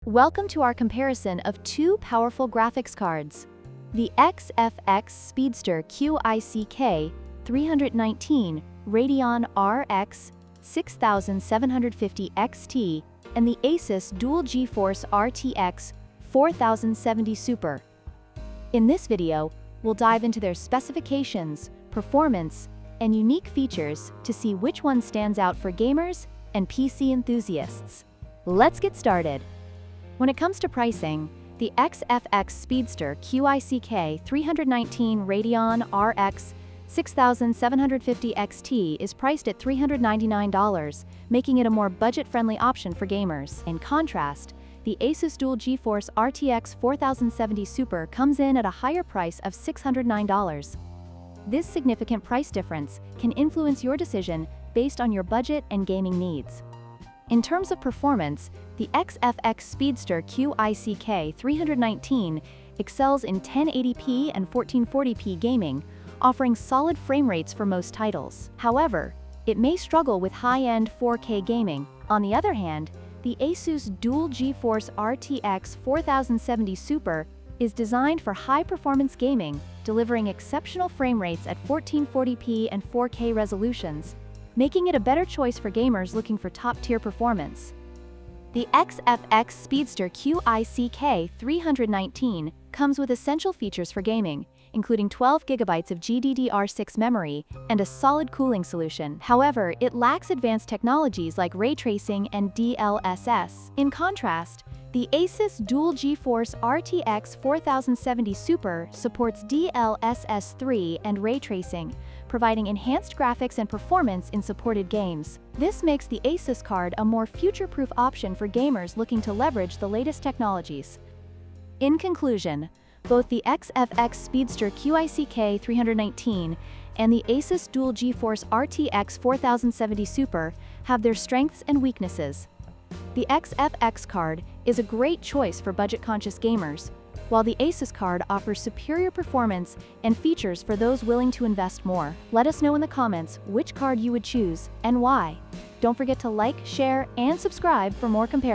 Welcome to our comparison of two powerful graphics cards. The XFX Speedster QICK 319 Radeon RX 6750 XT and the ASUS Dual GeForce RTX 4070 Super. In this video, we'll dive into their specifications, performance, and unique features to see which one stands out for gamers and PC enthusiasts. Let's get started. When it comes to pricing, the XFX Speedster QICK 319 Radeon RX 6750 XT is priced at $399, making it a more budget-friendly option for gamers. In contrast, the ASUS Dual GeForce RTX 4070 Super comes in at a higher price of $609. This significant price difference can influence your decision based on your budget and gaming needs. In terms of performance, the XFX Speedster QICK 319 excels in 1080p and 1440p gaming, offering solid frame rates for most titles. However, it may struggle with high-end 4K gaming. On the other hand, the ASUS Dual GeForce RTX 4070 Super is designed for high-performance gaming, delivering exceptional frame rates at 1440p and 4K resolutions, making it a better choice for gamers looking for top-tier performance. The XFX Speedster QICK 319 comes with essential features for gaming, including 12 GB of GDDR6 memory and a solid cooling solution. However, it lacks advanced technologies like ray tracing and DLSS. In contrast, the ASUS Dual GeForce RTX 4070 Super supports DLSS 3 and ray tracing, providing enhanced graphics and performance in supported games. This makes the ASUS card a more future-proof option for gamers looking to leverage the latest technologies. In conclusion, both the XFX Speedster QICK 319 and the ASUS Dual GeForce RTX 4070 Super have their strengths and weaknesses. The XFX card is a great choice for budget-conscious gamers, while the ASUS card offers superior performance and features for those willing to invest more. Let us know in the comments which card you would choose and why. Don't forget to like, share, and subscribe for more comparisons.